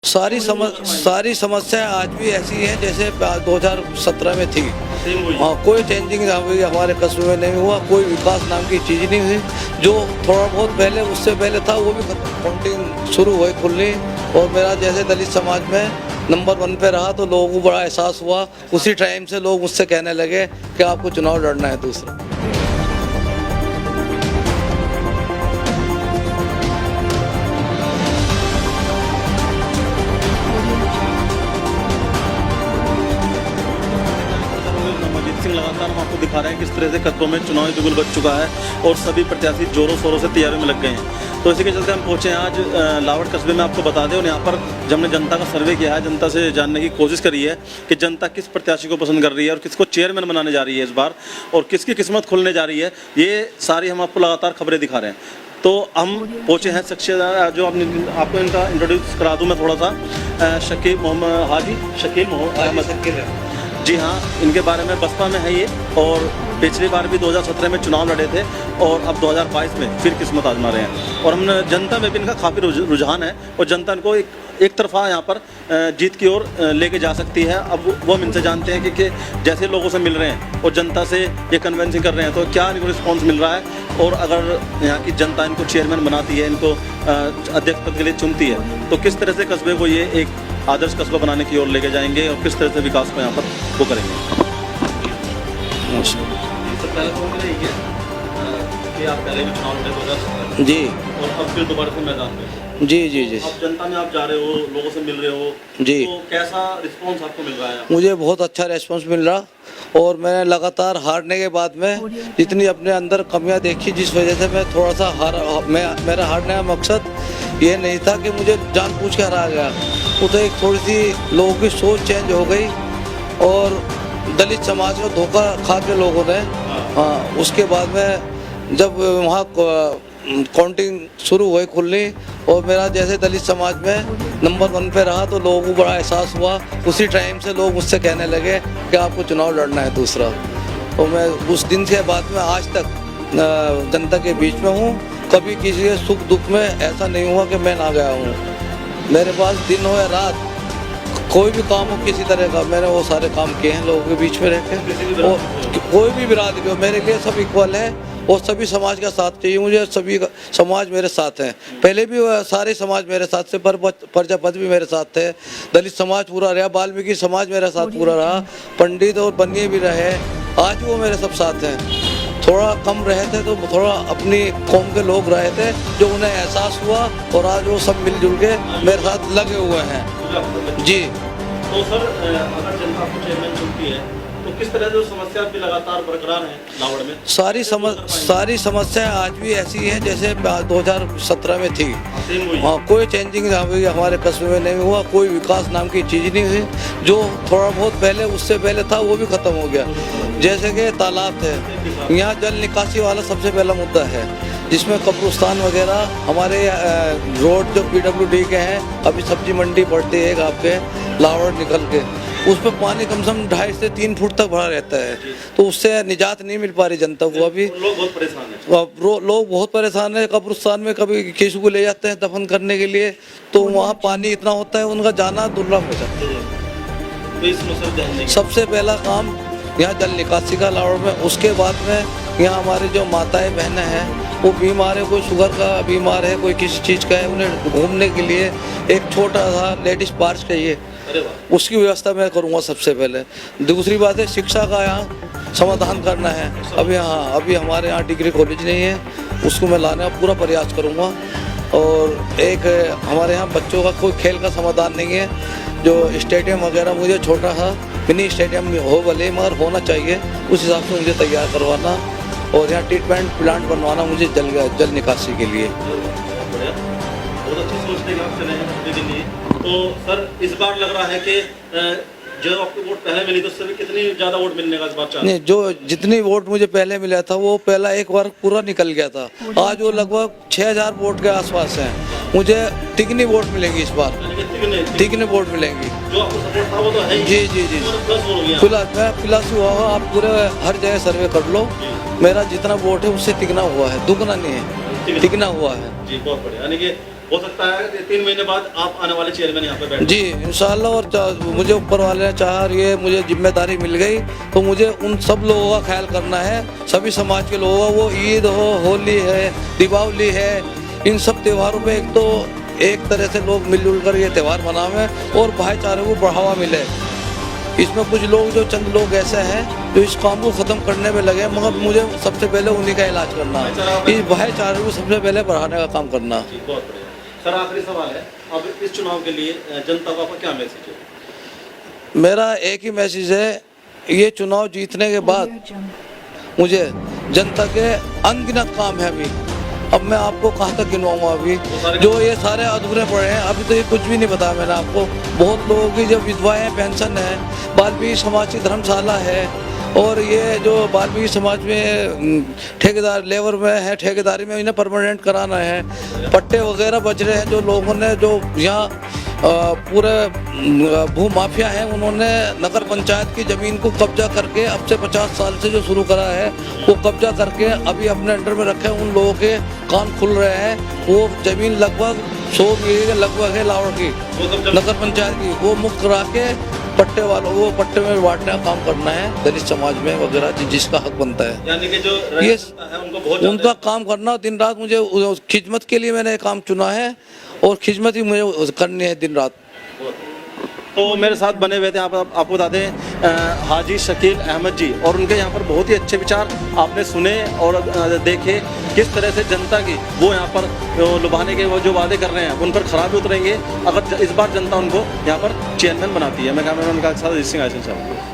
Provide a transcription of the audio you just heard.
सारी समस्याएं आज भी ऐसी हैं जैसे 2017 में थी। हाँ, कोई चेंजिंग हमारे कस्बे में नहीं हुआ, कोई विकास नाम की चीज़ नहीं हुई। जो थोड़ा बहुत पहले उससे पहले था वो भी काउंटिंग शुरू हुई खुलनी, और मेरा जैसे दलित समाज में नंबर 1 पे रहा तो लोगों को बड़ा एहसास हुआ। उसी टाइम से लोग मुझसे कहने लगे कि आपको चुनाव लड़ना है दूसरा। लगातार हम आपको दिखा रहे हैं किस तरह से कस्बों में चुनावी बिगुल बच चुका है और सभी प्रत्याशी जोरों शोरों से तैयारी में लग गए हैं। तो इसी के चलते हम पहुंचे हैं आज लावड़ कस्बे में। आपको बता दें, और यहाँ पर जब हमने जनता का सर्वे किया है, जनता से जानने की कोशिश करी है कि जनता किस प्रत्याशी को पसंद कर रही है और किसको चेयरमैन बनाने जा रही है इस बार, और किसकी किस्मत खुलने जा रही है, ये सारी हम आपको लगातार खबरें दिखा रहे हैं। तो हम पहुँचे हैं शख्सियत जो आपको इनका इंट्रोड्यूस करा दूँ मैं थोड़ा सा। शकील मोहम्मद हाजी शकील अहमद, जी हाँ, इनके बारे में बसपा में है ये, और पिछली बार भी 2017 में चुनाव लड़े थे और अब 2022 में फिर किस्मत आजमा रहे हैं। और हमने जनता में भी इनका काफ़ी रुझान है और जनता इनको एक तरफा यहाँ पर जीत की ओर लेके जा सकती है। अब वो हम इनसे जानते हैं कि जैसे लोगों से मिल रहे हैं और जनता से ये कन्वेंसिंग कर रहे हैं तो क्या इनको रिस्पॉन्स मिल रहा है, और अगर यहाँ की जनता इनको चेयरमैन बनाती है, इनको अध्यक्ष पद के लिए चुनती है, तो किस तरह से कस्बे को ये एक आदर्श कस्बा बनाने की ओर लेके जाएंगे और किस तरह से विकास को यहाँ पर वो करेंगे। कि आप पहले भी चुनाव लड़े 2017 जी, और अब फिर दोबारा से मैदान में। जी जी जी, अब जनता में आप जा रहे हो, लोगों से मिल रहे हो जी, तो कैसा रिस्पांस आपको मिल रहा है? मुझे बहुत अच्छा रिस्पांस मिल रहा, और मैंने लगातार हारने के बाद में जितनी अपने अंदर कमियां देखी, जिस वजह से मैं थोड़ा सा मेरा हारने का मकसद ये नहीं था कि मुझे जानबूझ के हराया गया। वो तो एक थोड़ी सी लोगों की सोच चेंज हो गई और दलित समाज को धोखा खा के लोगों ने, हाँ, उसके बाद में जब वहाँ काउंटिंग शुरू हुई खुलनी और मेरा जैसे दलित समाज में नंबर 1 पे रहा तो लोगों को बड़ा एहसास हुआ। उसी टाइम से लोग मुझसे कहने लगे कि आपको चुनाव लड़ना है दूसरा। तो मैं उस दिन के बाद में आज तक जनता के बीच में हूँ। कभी किसी के सुख दुख में ऐसा नहीं हुआ कि मैं ना गया हूँ। मेरे पास दिन हो या रात कोई भी काम हो किसी तरह का, मैंने वो सारे काम किए हैं लोगों के बीच में रह के। और कोई भी बिरादरी हो, मेरे लिए सब इक्वल है और सभी समाज का साथ चाहिए मुझे। सभी समाज मेरे साथ हैं, पहले भी सारे समाज मेरे साथ थे, प्रजापति भी मेरे साथ थे, दलित समाज पूरा रहा, वाल्मीकि समाज मेरे साथ पूरा रहा, पंडित और बनिए भी रहे, आज वो मेरे सब साथ हैं। थोड़ा कम रहे थे तो थोड़ा अपनी कौम के लोग रहे थे जो उन्हें एहसास हुआ और आज वो सब मिलजुल के मेरे साथ लगे हुए हैं। जी, तो सर अगर जनता आपको चेयरमैन चुनती है तो किस तरह से समस्या भी लगातार बरकरार है लावड़ में? सारी समस्याएं आज भी ऐसी हैं जैसे 2017 में थी। हाँ, कोई चेंजिंग हमारे कस्बे में नहीं हुआ, कोई विकास नाम की चीज़ नहीं हुई। जो थोड़ा बहुत पहले उससे पहले था वो भी ख़त्म हो गया। जैसे कि तालाब थे, यहाँ जल निकासी वाला सबसे पहला मुद्दा है, जिसमें कब्रिस्तान वगैरह हमारे रोड जो PWD के हैं, अभी सब्जी मंडी पड़ती है आपके लावड़ निकल के, उस पर पानी कम से कम 2.5 से 3 फुट तक भरा रहता है। तो उससे निजात नहीं मिल पा रही जनता को। अभी लोग बहुत परेशान हैं। लोग बहुत परेशान है। कब्रिस्तान में कभी किसी को ले जाते हैं दफन करने के लिए तो वहाँ पानी इतना होता है उनका जाना दुर्लभ हो जाता है। सबसे पहला काम यहाँ जल निकासी का लावड़ में। उसके बाद में यहाँ हमारे जो माताएं बहनें हैं वो बीमार है, कोई शुगर का बीमार है, कोई किसी चीज़ का है, उन्हें घूमने के लिए एक छोटा सा लेडीज पार्क चाहिए, उसकी व्यवस्था मैं करूँगा सबसे पहले। दूसरी बात है शिक्षा का यहाँ समाधान करना है। अभी हमारे यहाँ डिग्री कॉलेज नहीं है, उसको मैं लाने का पूरा प्रयास करूँगा। और एक हमारे यहाँ बच्चों का कोई खेल का समाधान नहीं है, जो स्टेडियम वगैरह मुझे छोटा सा मिनी स्टेडियम हो भले मगर होना चाहिए, उस हिसाब से मुझे तैयार करवाना। और यहाँ ट्रीटमेंट प्लांट बनवाना मुझे जल निकासी के लिए। बहुत अच्छी सोच देगा आप चले हैं के लिए। तो सर इस बार लग रहा है कि जो आपको वोट पहले मिली तो उससे भी कितनी ज़्यादा वोट मिलने का इस बार चांस? नहीं, जो जितनी वोट मुझे पहले मिला था वो पहला एक बार पूरा निकल गया था। आज वो लगभग 6000 वोट के आसपास हैं। मुझे तिगनी वोट मिलेंगी इस बार, तिगनी वोट मिलेंगी। जो आपको सपोर्ट था वो तो है ही। जी जी जी, प्लस हुआ हो। आप पूरे हर जगह सर्वे कर लो, मेरा जितना वोट है उससे तिगना हुआ है, दुगना नहीं है, तिगना हुआ है। जी, बहुत बढ़िया। यानी कि हो सकता है कि 3 महीने बाद आप आने वाले चेयरमैन यहाँ पे बैठे। जी इंशाल्लाह। और मुझे ऊपर वाले ने चाहा और ये मुझे जिम्मेदारी मिल गई तो मुझे उन सब लोगों का ख्याल करना है, सभी समाज के लोगों का। वो ईद हो, होली है, दीपावली है, इन सब त्योहारों पे एक तो एक तरह से लोग मिलजुल कर ये त्यौहार मनावें और भाईचारे को बढ़ावा मिले। इसमें कुछ लोग जो चंद लोग ऐसे हैं जो इस काम को ख़त्म करने में लगे, मगर मुझे सबसे पहले उन्हीं का इलाज करना है, इस भाईचारे को सबसे पहले बढ़ाने का काम करना। जी, बहुत बढ़िया सर। आखिरी सवाल है, अब इस चुनाव के लिए जनता को आपका क्या मैसेज है? मेरा एक ही मैसेज है, ये चुनाव जीतने के बाद मुझे जनता के अनगिनत काम है। अब मैं आपको कहाँ तक गिनवाऊंगा? अभी जो ये सारे अधूरे पड़े हैं, अभी तो ये कुछ भी नहीं बताया मैंने आपको। बहुत लोगों की जो विधवाएं पेंशन है, बाल्मीकि समाज की धर्मशाला है, और ये जो बाल्मीकि समाज में ठेकेदार लेबर में है, ठेकेदारी में इन्हें परमानेंट कराना है। पट्टे वगैरह बच रहे हैं जो लोगों ने, जो यहाँ पूरे भू माफिया हैं, उन्होंने नगर पंचायत की ज़मीन को कब्जा करके अब से 50 साल से जो शुरू करा है वो कब्जा करके अभी अपने अंडर में रखे। उन लोगों के कान खुल रहे हैं। वो ज़मीन लगभग 100 बीघे के लगभग है लाहौर की नगर पंचायत की, वो मुक्त करा के पट्टे वालों वो पट्टे में बांटने का काम करना है दलित समाज में वगैरह, जिसका हक बनता है। यानी कि जो ये है उनको बहुत उनका काम करना दिन रात। मुझे खिदमत के लिए मैंने काम चुना है और खिदमत ही मुझे करनी है दिन रात। तो मेरे साथ बने हुए थे आपको बता दें हाजी शकील अहमद जी, और उनके यहाँ पर बहुत ही अच्छे विचार आपने सुने और देखे किस तरह से जनता की वो यहाँ पर लुभाने के वो जो वादे कर रहे हैं उन पर खराब उतरेंगे अगर इस बार जनता उनको यहाँ पर चेयरमैन बनाती है। मैं कैमरामैन का साथ अजीत सिंह आयसन साहब।